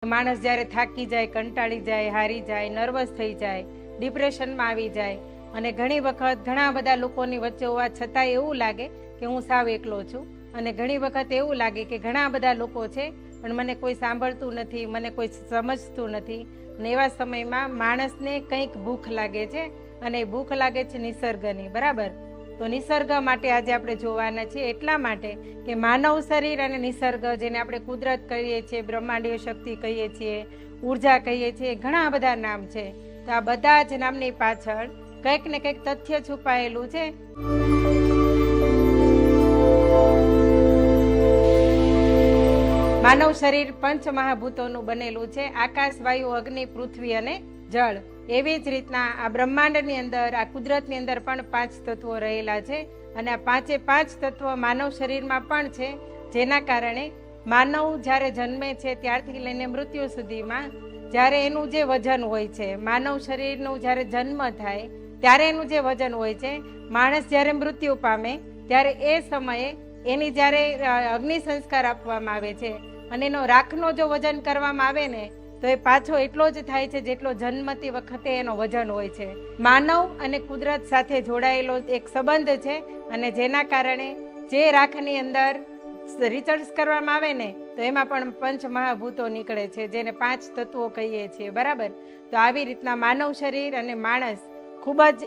માણસ જ્યારે થાકી જાય, કંટાળી જાય, હારી જાય, નર્વસ થઈ જાય, ડિપ્રેશનમાં આવી જાય અને ઘણી વખત ઘણા બધા લોકોની વચ્ચે હોવા છતાં એવું લાગે કે હું સાવ એકલો છું. અને ઘણી વખત એવું લાગે કે ઘણા બધા લોકો છે પણ મને કોઈ સાંભળતું નથી, મને કોઈ સમજતું નથી. અને એવા સમયમાં માણસને કંઈક ભૂખ લાગે છે અને એ ભૂખ લાગે છે નિસર્ગની. બરાબર? તો નિસર્ગ માટે આજે આપણે જોવાના છીએ, એટલા માટે કે માનવ શરીર અને નિસર્ગ, જેને આપણે કુદરત કહીએ છીએ, બ્રહ્માંડીય શક્તિ કહીએ છીએ, ઉર્જા કહીએ છીએ, ઘણા બધા નામ છે. તો આ બધા જ નામની પાછળ કંઈક ને કંઈક તથ્ય છુપાયેલું છે. માનવ શરીર પંચ મહાભૂતોનું બનેલું છે: આકાશ, વાયુ, અગ્નિ, પૃથ્વી અને જળ. એવી જ રીતના આ બ્રહ્માંડની અંદર, આ કુદરતની અંદર પણ 5 તત્વો રહેલા છે અને આ 5 તત્વો માનવ શરીરમાં પણ છે. જેના કારણે માનવ જ્યારે જન્મે છે ત્યારથી લઈને મૃત્યુ સુધીમાં જ્યારે એનું જે વજન હોય છે, માનવ શરીરનું જ્યારે જન્મ થાય ત્યારે એનું જે વજન હોય છે, માણસ જ્યારે મૃત્યુ પામે ત્યારે એ સમયે એની જ્યારે અગ્નિ સંસ્કાર આપવામાં આવે છે અને એનો રાખનો જો વજન કરવામાં આવે ને તો એ પાછો એટલો જ થાય છે જેટલો જન્મતી વખતે એનો વજન હોય છે. માનવ અને કુદરત સાથે જોડાયેલો એક સંબંધ છે અને જેના કારણે જે રાખની અંદર રિસર્ચ કરવામાં આવે ને તો એમાં પણ પંચ મહાભૂતો નીકળે છે, જેને 5 તત્વો કહીએ છીએ. બરાબર? તો આવી રીતના માનવ શરીર અને માણસ ખૂબ જ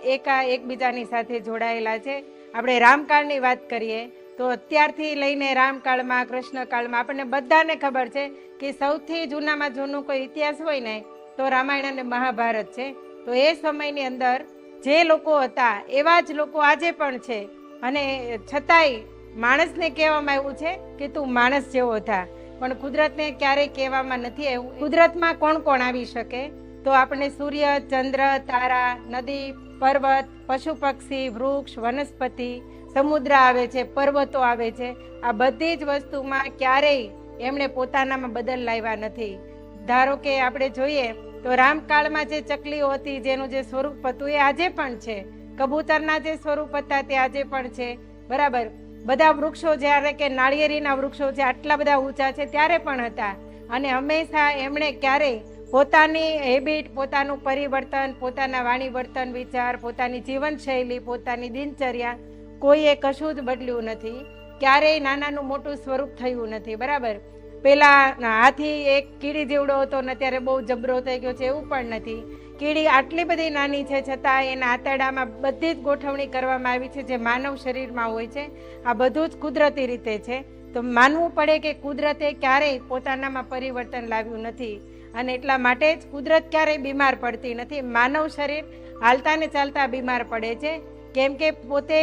એકબીજાની સાથે જોડાયેલા છે. આપણે રામકાળની વાત કરીએ તો અત્યારથી લઈને રામકાળમાં, કૃષ્ણકાળમાં આપણને બધાને ખબર છે કે સૌથી જૂનામાં જૂનું કોઈ ઇતિહાસ હોય ને તો રામાયણ અને મહાભારત છે. તો એ સમયની અંદર જે લોકો હતા એવા જ લોકો આજે પણ છે અને છતાંય માણસને કહેવામાં આવ્યું છે કે તું માણસ જેવો થા, પણ કુદરતને ક્યારેય કહેવામાં નથી આવ્યું. કુદરતમાં કોણ કોણ આવી શકે? તો આપણે સૂર્ય, ચંદ્ર, તારા, નદી, પર્વત, પશુ પક્ષી, વૃક્ષ, વનસ્પતિ, સમુદ્ર આવે છે, પર્વતો આવે છે. આ બધી જ વસ્તુમાં ક્યારેય એમણે પોતાનામાં બદલ લાવ્યા નથી. ધારો કે આપણે જોઈએ તો રામકાળમાં જે ચકલીઓ હતી, જેનું જે સ્વરૂપ હતું એ આજે પણ છે. કબૂતરના જે સ્વરૂપ હતા તે આજે પણ છે. બરાબર? બધા વૃક્ષો, જ્યારે કે નાળિયેરીના વૃક્ષો છે આટલા બધા ઊંચા છે ત્યારે પણ હતા. અને હંમેશા એમણે ક્યારેય પોતાની હેબિટ, પોતાનું પરિવર્તન, પોતાના વાણી, વર્તન, વિચાર, પોતાની જીવનશૈલી, પોતાની દિનચર્યા કોઈએ કશું જ બદલ્યું નથી. ક્યારેય નાનાનું મોટું સ્વરૂપ થયું નથી. બરાબર? પેલા હાથી એક કીડી જેવડો હતો ને અત્યારે બહુ જબરો થઈ ગયો છે એવું પણ નથી. કીડી આટલી બધી નાની છે છતાં એના આંતરડામાં બધી જ ગોઠવણી કરવામાં આવી છે જે માનવ શરીરમાં હોય છે. આ બધું જ કુદરતી રીતે છે. તો માનવું પડે કે કુદરતે ક્યારેય પોતાનામાં પરિવર્તન લાવ્યું નથી અને એટલા માટે જ કુદરત ક્યારેય બીમાર પડતી નથી. માનવ શરીર હાલતા ને ચાલતા બીમાર પડે છે, કેમ કે પોતે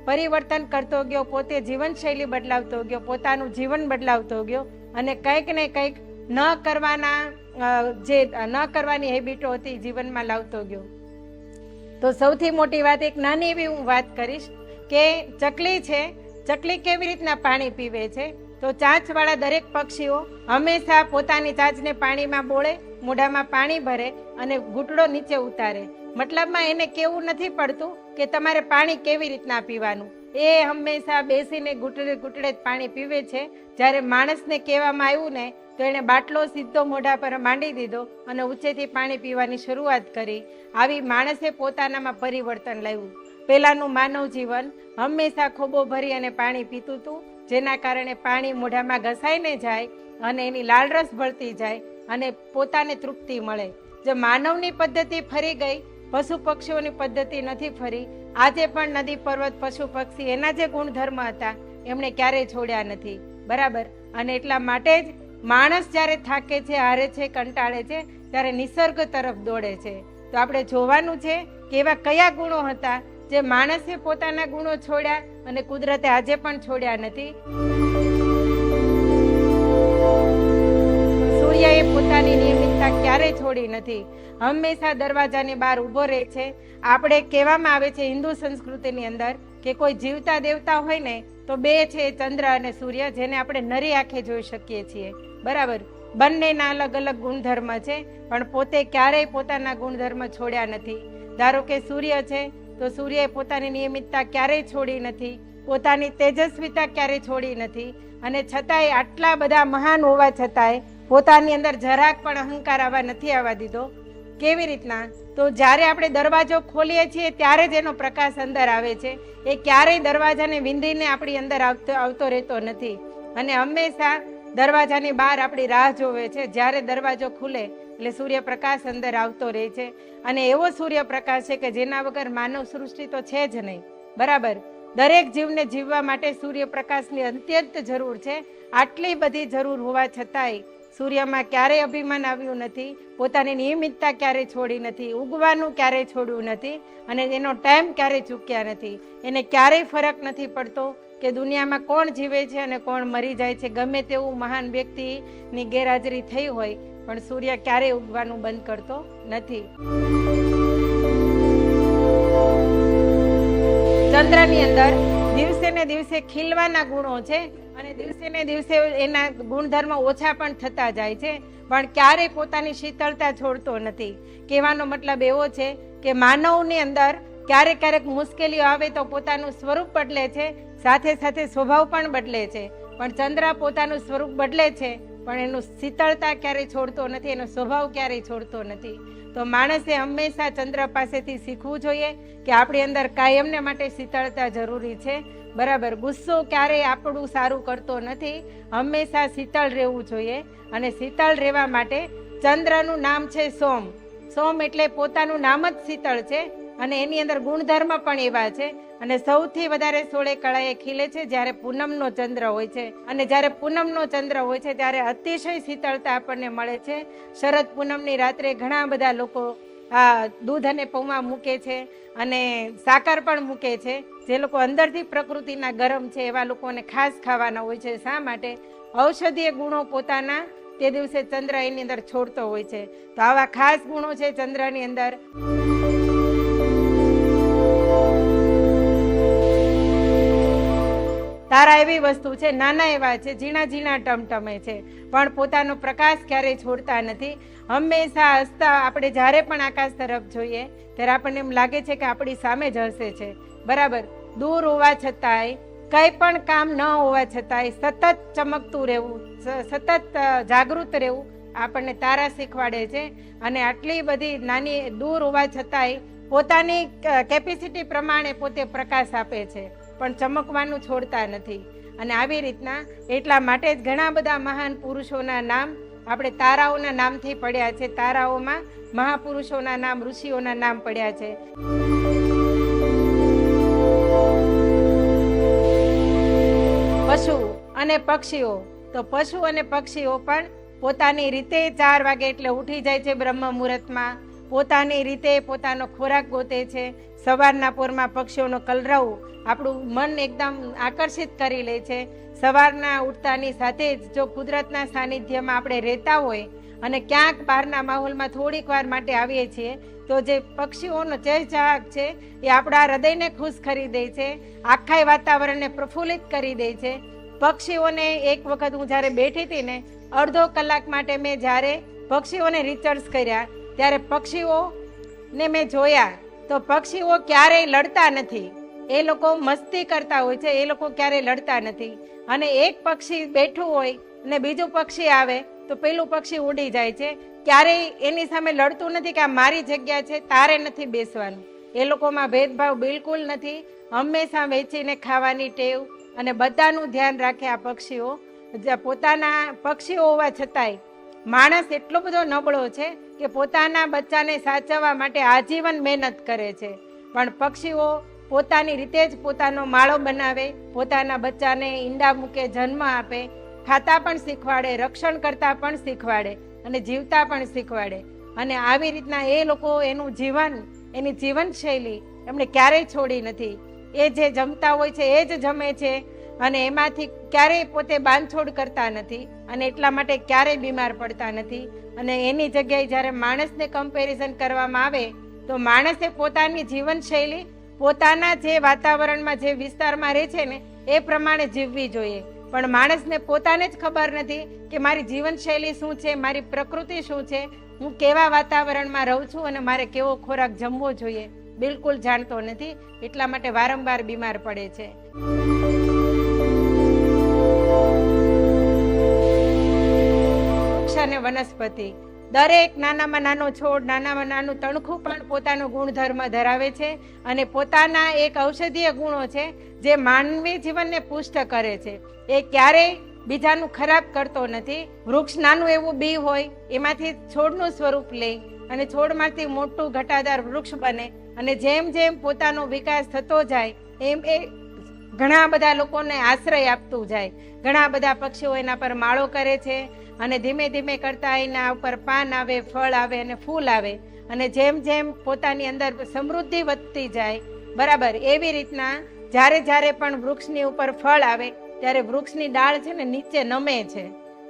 પરિવર્તન કરતો ગયો, પોતે જીવનશૈલી બદલાવતો ગયો, પોતાનું જીવન બદલાવતો ગયો અને કંઈક ને કંઈક ન કરવાની હેબિટો હતી જીવનમાં લાવતો ગયો. તો સૌથી મોટી વાત, એક નાની એવી હું વાત કરીશ કે ચકલી છે, ચકલી કેવી રીતના પાણી પીવે છે? તો ચાંચવાળા દરેક પક્ષીઓ હંમેશા પોતાની ચાંચને પાણીમાં બોળે, મોઢામાં પાણી ભરે અને ઘૂંટડો નીચે ઉતારે. મતલબમાં એને કેવું નથી પડતું કે તમારે પાણી કેવી રીતના પીવાનું. એ હંમેશા બેસીને ઘૂંટડે ઘૂંટડે જ પાણી પીવે છે. જ્યારે માણસને કહેવામાં આવ્યું ને તો એણે બાટલો સીધો મોઢા પર માંડી દીધો અને ઊંચેથી પાણી પીવાની શરૂઆત કરી. આવી માણસે પોતાનામાં પરિવર્તન લાવ્યું. પહેલાંનું માનવ જીવન હંમેશા ખોબો ભરી અને પાણી પીતું હતું, જેના કારણે પાણી મોઢામાં ઘસાઈને જાય અને એની લાળરસ ભળતી જાય અને પોતાને તૃપ્તિ મળે. જો માનવની પદ્ધતિ ફરી ગઈ, પશુ પક્ષીઓની પદ્ધતિ નથી ફરી. આજે પણ નદી, પર્વત, પશુ પક્ષી એના જે ગુણધર્મ હતા એમણે ક્યારેય છોડ્યા નથી. બરાબર? અને એટલા માટે જ માણસ જ્યારે થાકે છે, હારે છે, કંટાળે છે ત્યારે નિસર્ગ તરફ દોડે છે. તો આપણે જોવાનું છે કે એવા કયા ગુણો હતા જે માણસે પોતાના ગુણો છોડ્યા અને કુદરતે આજે પણ છોડ્યા નથી. સૂર્યએ પોતાની નિયમિતતા ક્યારેય છોડી નથી, હંમેશા દરવાજાની બહાર ઊભો રહે છે. આપણે કહેવામાં આવે છે હિન્દુ સંસ્કૃતિની અંદર કે કોઈ જીવતા દેવતા હોય ને તો 2 છે, ચંદ્ર અને સૂર્ય, જેને આપણે નરી આંખે જોઈ શકીએ છીએ. બરાબર? બંનેના અલગ અલગ ગુણધર્મ છે પણ પોતે ક્યારેય પોતાના ગુણધર્મ છોડ્યા નથી. ધારો કે સૂર્ય છે તો સૂર્યએ પોતાની નિયમિતતા ક્યારેય છોડી નથી, પોતાની તેજસ્વીતા ક્યારેય છોડી નથી અને છતાંય આટલા બધા મહાન હોવા છતાંય પોતાની અંદર જરાક પણ અહંકાર નથી આવવા દીધો. કેવી રીતના? તો જ્યારે આપણે દરવાજો ખોલીએ છીએ ત્યારે જ એનો પ્રકાશ અંદર આવે છે. એ ક્યારેય દરવાજાને વિંધીને આપણી અંદર આવતો રહેતો નથી, અને હંમેશા દરવાજાની બહાર આપણી રાહ જોવે છે. જ્યારે દરવાજો ખુલે એટલે સૂર્યપ્રકાશ અંદર આવતો રહે છે, અને એવો સૂર્યપ્રકાશ છે કે જેના વગર માનવ સૃષ્ટિ તો છે જ નહીં. બરાબર, દરેક જીવને જીવવા માટે સૂર્યપ્રકાશની અત્યંત જરૂર છે. આટલી બધી જરૂર હોવા છતાંય સૂર્યમાં ક્યારેય અભિમાન આવ્યું નથી, પોતાની નિયમિતતા ક્યારેય છોડી નથી, ઉગવાનું ક્યારેય છોડ્યું નથી, અને એનો ટાઈમ ક્યારેય ચૂક્યા નથી. એને ક્યારેય ફરક નથી પડતો કે દુનિયામાં કોણ જીવે છે અને કોણ મરી જાય છે. ગમે તેવું મહાન વ્યક્તિની ગેરહાજરી થઈ હોય, પણ સૂર્ય ક્યારેય ઉગવાનું બંધ કરતો નથી. ચંદ્રની અંદર દિવસે ને દિવસે ખીલવાના ગુણો છે, અને દિવસે ને દિવસે એના ગુણધર્મ ઓછા પણ થતા જાય છે, પણ ક્યારેય પોતાની શીતળતા છોડતો નથી. કહેવાનો મતલબ એવો છે કે માનવની અંદર ક્યારેક ક્યારેક મુશ્કેલીઓ આવે તો પોતાનું સ્વરૂપ બદલે છે, સાથે સાથે સ્વભાવ પણ બદલે છે. પણ ચંદ્ર પોતાનું સ્વરૂપ બદલે છે, પણ એનું શીતળતા ક્યારેય છોડતો નથી, એનો સ્વભાવ ક્યારેય છોડતો નથી. તો માણસે હંમેશા ચંદ્ર પાસેથી શીખવું જોઈએ કે આપણી અંદર કાયમને માટે શીતળતા જરૂરી છે. બરાબર, ગુસ્સો ક્યારેય આપણું સારું કરતો નથી, હંમેશા શીતળ રહેવું જોઈએ. અને શીતળ રહેવા માટે ચંદ્રનું નામ છે સોમ. સોમ એટલે પોતાનું નામ જ શીતળ છે, અને એની અંદર ગુણધર્મ પણ એવા છે. અને સૌથી વધારે સોળે કળાએ ખીલે છે જ્યારે પૂનમનો ચંદ્ર હોય છે, અને જ્યારે પૂનમનો ચંદ્ર હોય છે ત્યારે અતિશય શીતળતા આપણને મળે છે. શરદ પૂનમની રાત્રે ઘણા બધા લોકો દૂધ અને પૌવા મૂકે છે, અને સાકર પણ મૂકે છે. જે લોકો અંદરથી પ્રકૃતિના ગરમ છે એવા લોકોને ખાસ ખાવાના હોય છે. શા માટે? ઔષધીય ગુણો પોતાના તે દિવસે ચંદ્ર એની અંદર છોડતો હોય છે. તો આવા ખાસ ગુણો છે ચંદ્રની અંદર. તારા એવી વસ્તુ છે, નાના એવા છે, ઝીણા ઝીણા ટમટમે છે, પણ પોતાનો પ્રકાશ ક્યારેય છોડતા નથી. હંમેશા હસતા આપણે જ્યારે પણ આકાશ તરફ જોઈએ ત્યારે આપણને એમ લાગે છે કે આપણી સામે જ હસે છે. બરાબર, દૂર હોવા છતાંય, કંઈ પણ કામ ન હોવા છતાંય સતત ચમકતું રહેવું, સતત જાગૃત રહેવું આપણને તારા શીખવાડે છે. અને આટલી બધી નાની દૂર હોવા છતાંય પોતાની કેપેસિટી પ્રમાણે પોતે પ્રકાશ આપે છે, પણ ચમકવાનું છોડતા નથી. અને આવી રીતના એટલા માટે જ ઘણા બધા મહાન પુરુષોના નામ આપણે તારાઓના નામથી પડ્યા છે. તારાઓમાં મહાપુરુષોના નામ, ઋષિઓના નામ પડ્યા છે. પશુ અને પક્ષીઓ, તો પશુ અને પક્ષીઓ પણ પોતાની રીતે 4 વાગે એટલે ઉઠી જાય છે બ્રહ્મ મુહૂર્તમાં, પોતાની રીતે પોતાનો ખોરાક ગોતે છે. સવારના પોરમાં પક્ષીઓનો કલરવ આપણું મન એકદમ આકર્ષિત કરી લે છે. સવારના ઉઠતાની સાથે જ જો કુદરતના સાનિધ્યમાં આપણે રહેતા હોય અને ક્યાંક બહારના માહોલમાં થોડીક વાર માટે આવીએ છીએ, તો જે પક્ષીઓનો ચહેચહાટ છે એ આપણા હૃદયને ખુશ કરી દે છે, આખા વાતાવરણને પ્રફુલ્લિત કરી દે છે. પક્ષીઓને એક વખત હું જ્યારે બેઠી હતી ને, અડધો કલાક માટે મેં જ્યારે પક્ષીઓને રિસર્ચ કર્યા ત્યારે પક્ષીઓને મેં જોયા તો પક્ષીઓ ક્યારેય લડતા નથી. એ લોકો મસ્તી કરતા હોય છે, એ લોકો ક્યારેય લડતા નથી. અને એક પક્ષી બેઠું હોય અને બીજું પક્ષી આવે તો પેલું પક્ષી ઉડી જાય છે. ક્યારેય એની સામે લડતું નથી કે આ મારી જગ્યા છે, તારે નથી બેસવાનું. એ લોકોમાં ભેદભાવ બિલકુલ નથી. હંમેશા વેચીને ખાવાની ટેવ અને બધાનું ધ્યાન રાખે આ પક્ષીઓ. પોતાના પક્ષીઓ હોવા છતાંય માણસ એટલો બધો નબળો છે કે પોતાના બચ્ચાને સાચવવા માટે આજીવન મહેનત કરે છે, પણ પક્ષીઓ પોતાની રીતે જ પોતાનો માળો બનાવે, પોતાના બચ્ચાને ઈંડા મૂકે, જન્મ આપે, ખાતા પણ શીખવાડે, રક્ષણ કરતા પણ શીખવાડે અને જીવતા પણ શીખવાડે. અને આવી રીતના એ લોકો એનું જીવન, એની જીવનશૈલી એમણે ક્યારેય છોડી નથી. એ જે જમતા હોય છે એ જ જમે છે, અને એમાંથી ક્યારેય પોતે બાંધછોડ કરતા નથી, અને એટલા માટે ક્યારેય બીમાર પડતા નથી. અને એની જગ્યાએ જ્યારે માણસને કમ્પેરિઝન કરવામાં આવે તો માણસે પોતાની જીવનશૈલી પોતાના જે વાતાવરણમાં, જે વિસ્તારમાં રહે છે ને એ પ્રમાણે જીવવી જોઈએ. પણ માણસને પોતાને જ ખબર નથી કે મારી જીવનશૈલી શું છે, મારી પ્રકૃતિ શું છે, હું કેવા વાતાવરણમાં રહું છું અને મારે કેવો ખોરાક જમવો જોઈએ, બિલકુલ જાણતો નથી. એટલા માટે વારંવાર બીમાર પડે છે. અને વનસ્પતિ, દરેક નાનામાં નાનો છોડ, નાનામાં નાનું તણખું પણ પોતાનો ગુણધર્મ ધરાવે છે અને પોતાના એક ઔષધીય ગુણો છે જે માનવી જીવનને પુષ્ટ કરે છે. એ ક્યારેય બીજાનું ખરાબ કરતો નથી. વૃક્ષ નાનું એવું બી હોય, એમાંથી છોડનું સ્વરૂપ લે અને છોડમાંથી મોટું ઘટાદાર વૃક્ષ બને અને જેમ જેમ પોતાનો વિકાસ થતો જાય એમ એ ઘણા બધા લોકોને આશ્રય આપતું જાય. ઘણા બધા પક્ષીઓ એના પર માળો કરે છે અને ધીમે ધીમે કરતા એના ઉપર પાન આવે, ફળ આવે અને ફૂલ આવે અને જેમ જેમ પોતાની અંદર સમૃદ્ધિ વધતી જાય, બરાબર એવી રીતના જ્યારે જ્યારે પણ વૃક્ષની ઉપર ફળ આવે ત્યારે વૃક્ષની ડાળ છે ને નીચે નમે છે,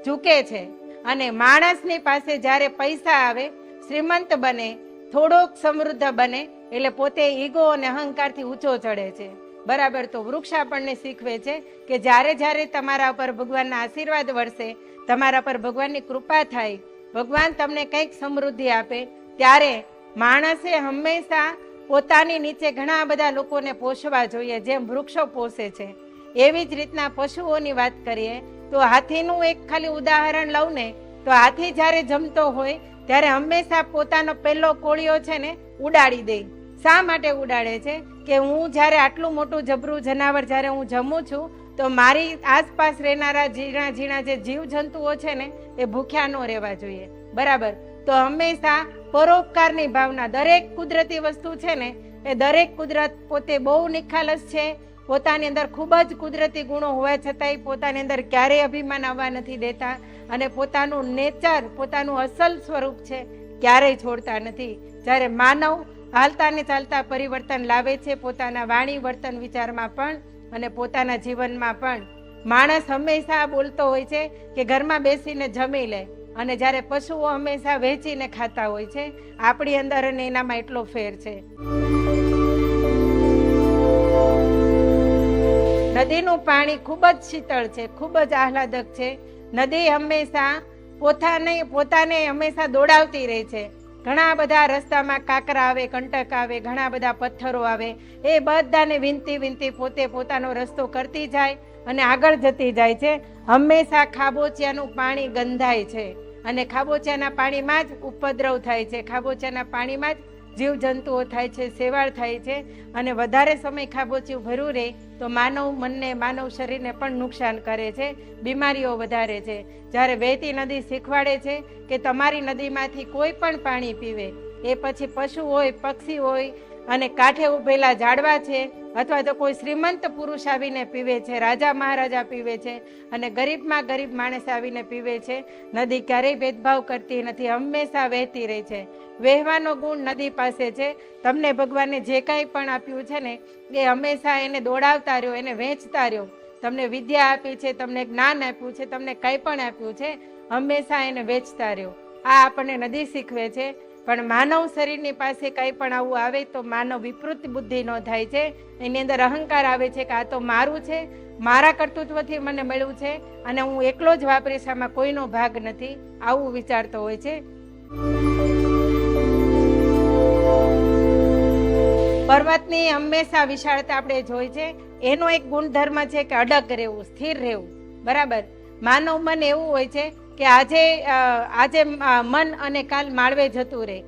ઝૂકે છે અને માણસની પાસે જ્યારે પૈસા આવે, શ્રીમંત બને, થોડોક સમૃદ્ધ બને એટલે પોતે ઈગો અને અહંકારથી ઊંચો ચડે છે. બરાબર. તો વૃક્ષ આપણને શીખવે છે કે જ્યારે જ્યારે તમારા ઉપર ભગવાનના આશીર્વાદ વરસે, તમારા પર ભગવાનની કૃપા થાય, ભગવાન તમને કંઈક સમૃદ્ધિ આપે, ત્યારે માણસે હંમેશા પોતાની નીચે ઘણા બધા લોકોને પોષવા જોઈએ, જેમ વૃક્ષો પોષે છે. એવી જ રીતના પશુઓની વાત કરીએ તો હાથીનું એક ખાલી ઉદાહરણ લઉં ને, તો હાથી જ્યારે જમતો હોય ત્યારે હંમેશા પોતાનો પહેલો કોળિયો છે ને ઉડાડી દે. શા માટે ઉડાડે છે? કે હું જ્યારે આટલું મોટું જબરું જનાવર જ્યારે હું જમું છું તો મારી આસપાસ રહેનારા ઝીણા ઝીણા જે જીવજંતુઓ છે ને એ ભૂખ્યા ન રહેવા જોઈએ. બરાબર. તો હંમેશા પરોપકારની ભાવના, દરેક કુદરતી વસ્તુ છે ને એ દરેક કુદરત પોતે બહુ નિખાલસ છે, પોતાની અંદર ખૂબ જ કુદરતી ગુણો હોવા છતાંય પોતાની અંદર ક્યારેય અભિમાન આવવા નથી દેતા અને પોતાનું નેચર, પોતાનું અસલ સ્વરૂપ છે ક્યારેય છોડતા નથી. જ્યારે માનવ હાલતા ને ચાલતા પરિવર્તન લાવે છે, પોતાના વાણી, વર્તન, વિચારમાં પણ અને પોતાના જીવનમાં પણ. માણસ હંમેશા બોલતો હોય છે કે ઘરમાં બેસીને જમી લે અને જ્યારે પશુઓ હંમેશા વહેંચીને ખાતા હોય છે. આપણી અંદર અને એનામાં એટલો ફેર છે. નદીનું પાણી ખૂબ જ શીતળ છે, ખૂબ જ આહલાદક છે. નદી હંમેશા પોતાને હંમેશા દોડાવતી રહે છે. ઘણા બધા રસ્તામાં કાંકરા આવે, કંટક આવે, ઘણા બધા પથ્થરો આવે, એ બધાને વિનતી પોતે પોતાનો રસ્તો કરતી જાય અને આગળ જતી જાય છે. હંમેશા ખાબોચિયાનું પાણી ગંધાય છે અને ખાબોચિયાના પાણીમાં જ ઉપદ્રવ થાય છે, ખાબોચિયાના પાણીમાં જ જીવજંતુઓ થાય છે, શેવાળ થાય છે અને વધારે સમય ખાબોચિયું ભર્યું રહે તો માનવ મનને, માનવ શરીરને પણ નુકસાન કરે છે, બીમારીઓ વધારે છે. જ્યારે વહેતી નદી શીખવાડે છે કે તમારી નદીમાંથી કોઈ પણ પાણી પીવે, એ પછી પશુ હોય, પક્ષી હોય અને કાંઠે ઉભેલા ઝાડવા છે અથવા તો કોઈ શ્રીમંત પુરુષ આવીને પીવે છે, રાજા મહારાજા પીવે છે અને ગરીબમાં ગરીબ માણસ આવીને પીવે છે. નદી ક્યારેય ભેદભાવ કરતી નથી, હંમેશા વહેતી રહે છે. વહેવાનો ગુણ નદી પાસે છે. તમને ભગવાને જે કાંઈ પણ આપ્યું છે ને એ હંમેશા એને દોડાવતા રહ્યો, એને વહેંચતા રહ્યો. તમને વિદ્યા આપી છે, તમને જ્ઞાન આપ્યું છે, તમને કંઈ પણ આપ્યું છે, હંમેશા એને વેચતા રહ્યો. આ આપણને નદી શીખવે છે. પણ માનવ શરીરની પાસે કંઈ પણ આવું આવે તો માનવ વિકૃત બુદ્ધિ ન થાય છે, એની અંદર અહંકાર આવે છે કે આ તો મારું છે, મારા કર્તૃત્વથી મને મળ્યું છે અને હું એકલો જ વાપરીશ, આમાં કોઈનો ભાગ નથી, આવું વિચારતો હોય છે. પર્વતની હંમેશા વિશાળતા આપણે જોઈ છે. એનો એક ગુણધર્મ છે કે અડગ રહેવું, સ્થિર રહેવું. બરાબર. માનવ મન એવું હોય છે કે આજે મન અને કાલ માળવે જતું રહે.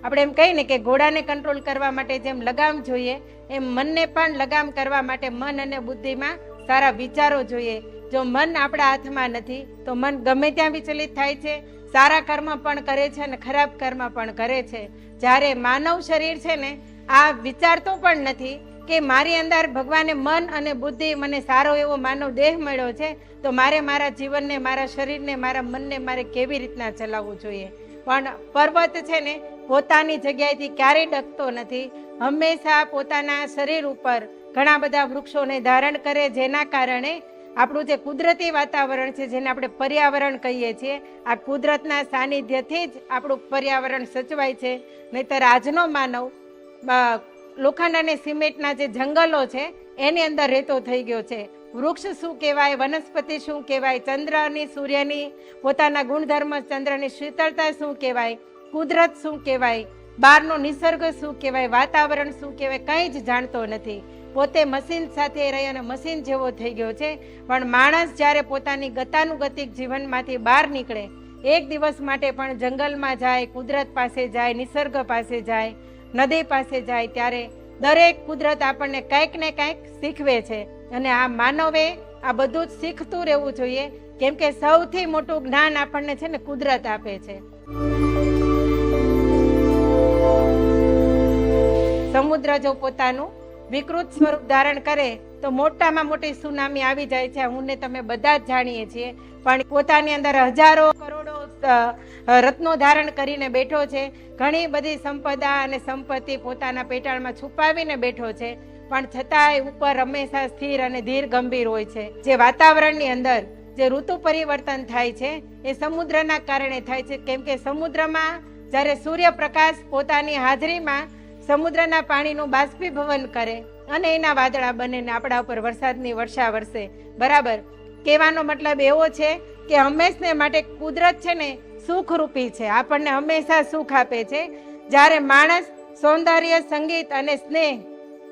આપણે એમ કહીએ ને કે ઘોડાને કંટ્રોલ કરવા માટે જેમ લગામ જોઈએ, એમ મનને પણ લગામ કરવા માટે મન અને બુદ્ધિમાં સારા વિચારો જોઈએ. જો મન આપણા હાથમાં નથી તો મન ગમે ત્યાં વિચલિત થાય છે, સારા કર્મ પણ કરે છે અને ખરાબ કર્મ પણ કરે છે. જ્યારે માનવ શરીર છે ને આ વિચારતો પણ નથી કે મારી અંદર ભગવાને મન અને બુદ્ધિ, મને સારો એવો માનવ દેહ મળ્યો છે તો મારે મારા જીવનને, મારા શરીરને, મારા મનને મારે કેવી રીતના ચલાવવું જોઈએ. પણ પર્વત છે ને પોતાની જગ્યાએથી ક્યારેય ડગતો નથી, હંમેશા પોતાના શરીર ઉપર ઘણા બધા વૃક્ષોને ધારણ કરે, જેના કારણે આપણું જે કુદરતી વાતાવરણ છે, જેને આપણે પર્યાવરણ કહીએ છીએ, આ કુદરતના સાનિધ્યથી જ આપણું પર્યાવરણ સચવાય છે. નહીતર આજનો માનવ લોખંડ અને સિમેન્ટના જે જંગલો છે એની અંદર રહેતો થઈ ગયો છે. વૃક્ષ શું કહેવાય, વનસ્પતિ શું કહેવાય, ચંદ્રની, સૂર્યની પોતાના ગુણધર્મ, ચંદ્રની શીતળતા શું કહેવાય, કુદરત શું કહેવાય, બહારનો નિસર્ગ શું કહેવાય, વાતાવરણ શું કહેવાય, કંઈ જ જાણતો નથી. પોતે મશીન સાથે રહી અને મશીન જેવો થઈ ગયો છે. પણ માણસ જ્યારે પોતાની ગતાનુગતિક જીવનમાંથી બહાર નીકળે એક દિવસ માટે પણ જંગલમાં જાય, કુદરત પાસે જાય, નિસર્ગ પાસે જાય, નદી પાસે જાય, ત્યારે દરેક કુદરત આપણને કંઈક ને કંઈક શીખવે છે. અને આ માનવે આ બધું જ શીખતું રહેવું જોઈએ, કેમ કે સૌથી મોટું જ્ઞાન આપણને છે ને કુદરત આપે છે. સમુદ્ર જો પોતાનું વિકૃત સ્વરૂપ ધારણ કરે તો મોટામાં મોટી સુનામી આવી જાય છે. હું ને તમે બધા જ જાણીએ છીએ. પણ પોતાની અંદર હજારો કરોડો રત્નો ધારણ કરીને બેઠો છે. ઘણી બધી સંપદા અને સંપત્તિ પોતાના પેટાળમાં છુપાવીને બેઠો છે. પણ છતાંય ઉપર હંમેશા સ્થિર અને ધીર ગંભીર હોય છે. જે વાતાવરણની અંદર જે ઋતુ પરિવર્તન થાય છે એ સમુદ્રના કારણે થાય છે. કેમ કે સમુદ્રમાં જ્યારે સૂર્યપ્રકાશ પોતાની હાજરીમાં સમુદ્રના પાણીનું બાષ્પીભવન કરે અને એના વાદળા બને ને આપણા ઉપર વરસાદની વર્ષા વરસે. બરાબર, કહેવાનો મતલબ એવો છે કે હંમેશને માટે કુદરત છે ને સુખરૂપી છે, આપણને હંમેશા સુખ આપે છે. જ્યારે માણસ સૌંદર્ય, સંગીત અને સ્નેહ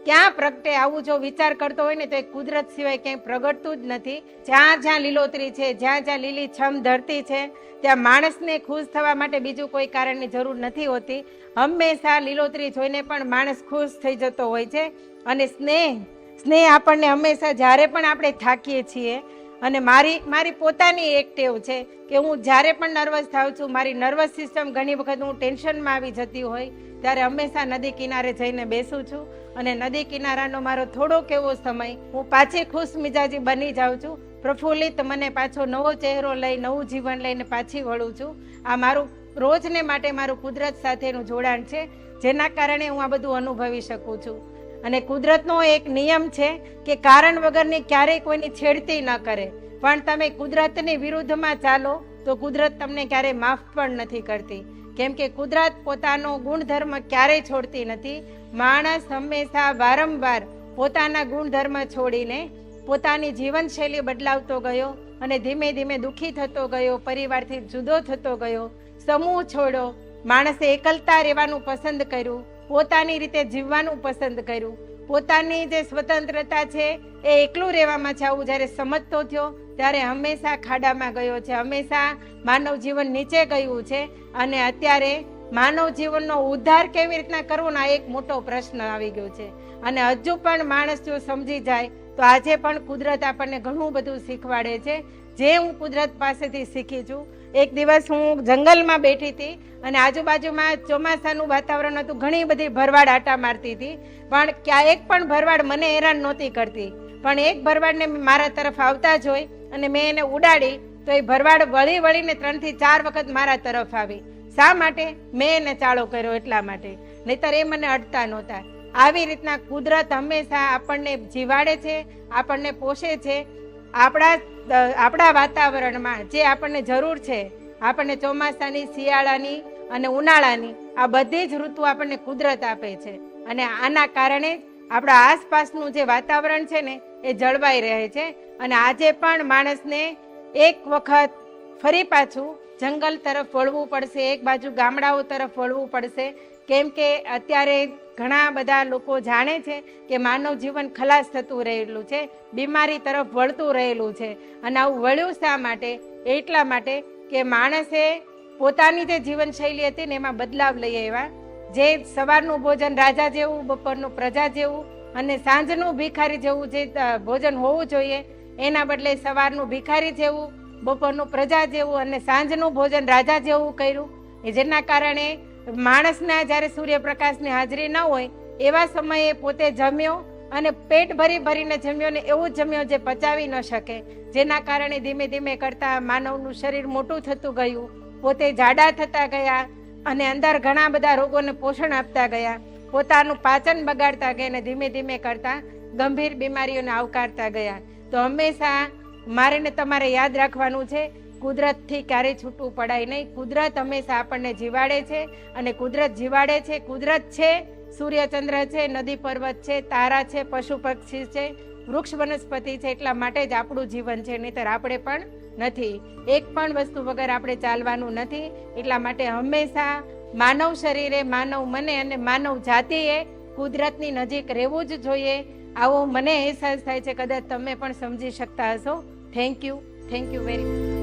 ક્યાં પ્રગટે આવું જો વિચાર કરતો હોય ને તો એ કુદરત સિવાય ક્યાંય પ્રગટતું જ નથી. જ્યાં જ્યાં લીલોતરી છે, જ્યાં જ્યાં લીલી છમ ધરતી છે, ત્યાં માણસને ખુશ થવા માટે બીજું કોઈ કારણની જરૂર નથી હોતી. હંમેશા લીલોતરી જોઈને પણ માણસ ખુશ થઈ જતો હોય છે. અને સ્નેહ આપણને હંમેશા જ્યારે પણ આપણે થાકીએ છીએ, અને મારી પોતાની એક ટેવ છે કે હું જ્યારે પણ નર્વસ થાઉં છું, મારી નર્વસ સિસ્ટમ ઘણી વખત હું ટેન્શનમાં આવી જતી હોય ત્યારે હંમેશા નદી કિનારે જઈને બેસું છું. અને નદી કિનારાનો મારો થોડોક એવો સમય હું પાછી ખુશ મિજાજી બની જાઉં છું, પ્રફુલ્લિત, મને પાછો નવો ચહેરો લઈ નવું જીવન લઈને પાછી વળું છું. આ મારું રોજને માટે મારું કુદરત સાથેનું જોડાણ છે, જેના કારણે હું આ બધું અનુભવી શકું છું. અને કુદરતનો એક નિયમ છે કે કારણ વગરની ક્યારેય કોઈની છેડતી ન કરે. પણ તમે કુદરતની વિરુદ્ધમાં ચાલો તો કુદરત તમને ક્યારેય માફ પણ નથી કરતી. કેમ કે કુદરત પોતાનો ગુણધર્મ ક્યારેય છોડતી નથી. માણસ હંમેશા વારંવાર પોતાના ગુણધર્મ છોડીને પોતાની જીવનશૈલી બદલાવતો ગયો અને ધીમે ધીમે દુઃખી થતો ગયો, પરિવારથી જુદો થતો ગયો, સમૂહ છોડ્યો, માણસે એકલતા રહેવાનું પસંદ કર્યું, પોતાની રીતે જીવવાનું પસંદ કર્યું. પોતાની જે સ્વતંત્રતા છે એ એકલું રહેવામાં છે આવું જ્યારે સમજતો થયો ત્યારે હંમેશા ખાડામાં ગયો છે, હંમેશા માનવ જીવન નીચે ગયું છે. અને અત્યારે માનવ જીવનનો ઉદ્ધાર કેવી રીતના કરવો ને આ એક મોટો પ્રશ્ન આવી ગયો છે. અને હજુ પણ માણસ જો સમજી જાય તો આજે પણ કુદરત આપણને ઘણું બધું શીખવાડે છે, જે હું કુદરત પાસેથી શીખી છું. એક દિવસ હું જંગલમાં બેઠી હતી અને આજુબાજુમાં ચોમાસાનું વાતાવરણ હતું, ઘણી બધી ભરવાડ આટા મારતી હતી, પણ ક્યાં એક પણ ભરવાડ મને હેરાન નહોતી કરતી. પણ એક ભરવાડને મારા તરફ આવતા જોઈ અને મેં એને ઉડાડી તો એ ભરવાડ વળી વળીને 3 થી 4 વખત મારા તરફ આવી. શા માટે? મેં એને ચાળો કર્યો એટલા માટે, નહીતર એ મને અડતા નહોતા. આવી રીતના કુદરત હંમેશા આપણને જીવાડે છે, આપણને પોષે છે. આપણા વાતાવરણમાં જે આપણને જરૂર છે, આપણને ચોમાસાની, શિયાળાની અને ઉનાળાની આ બધી જ ઋતુ આપણને કુદરત આપે છે. અને આના કારણે આપણા આસપાસનું જે વાતાવરણ છે ને એ જળવાઈ રહે છે. અને આજે પણ માણસને એક વખત ફરી પાછું જંગલ તરફ વળવું પડશે, એક બાજુ ગામડાઓ તરફ વળવું પડશે. કેમ કે અત્યારે ઘણા બધા લોકો જાણે છે કે માનવ જીવન ખલાસ થતું રહેલું છે, બીમારી તરફ વળતું રહેલું છે. અને આવું વળ્યું શા માટે? એટલા માટે કે માણસે પોતાની જે જીવનશૈલી હતી ને એમાં બદલાવ લઈ આવ્યા. જે સવારનું ભોજન રાજા જેવું, બપોરનું પ્રજા જેવું અને સાંજનું ભિખારી જેવું જે ભોજન હોવું જોઈએ એના બદલે સવારનું ભિખારી જેવું, બપોરનું પ્રજા જેવું અને સાંજનું ભોજન રાજા જેવું કર્યું. જેના કારણે માણસના જ્યારે સૂર્યપ્રકાશની હાજરી ન હોય એવા સમયે પોતે જમ્યો અને પેટ ભરીને જમ્યો ને એવું જમ્યો જે પચાવી ન શકે. જેના કારણે ધીમે ધીમે કરતા માનવનું શરીર મોટું થતું ગયું, પોતે જાડા થતા ગયા અને અંદર ઘણા બધા રોગોને પોષણ આપતા ગયા, પોતાનું પાચન બગાડતા ગયા અને ધીમે ધીમે કરતા ગંભીર બીમારીઓને આવકારતા ગયા. તો હંમેશા મારે ને તમારે યાદ રાખવાનું છે, કુદરતથી ક્યારેય છૂટવું પડાય નહીં. કુદરત હંમેશા આપણને જીવાડે છે અને કુદરત જીવાડે છે. કુદરત છે, સૂર્યચંદ્ર છે, નદી પર્વત છે, તારા છે, પશુ પક્ષી છે, વૃક્ષ વનસ્પતિ છે. એટલા માટે જ આપણું જીવન છે, નહીતર આપણે પણ નથી. એક પણ વસ્તુ વગર આપણે ચાલવાનું નથી. એટલા માટે હંમેશા માનવ શરીરે, માનવ મને અને માનવ જાતિએ કુદરતની નજીક રહેવું જ જોઈએ. આવો મને અહેસાસ થાય છે, કદાચ તમે પણ સમજી શકતા હશો. Thank you very much.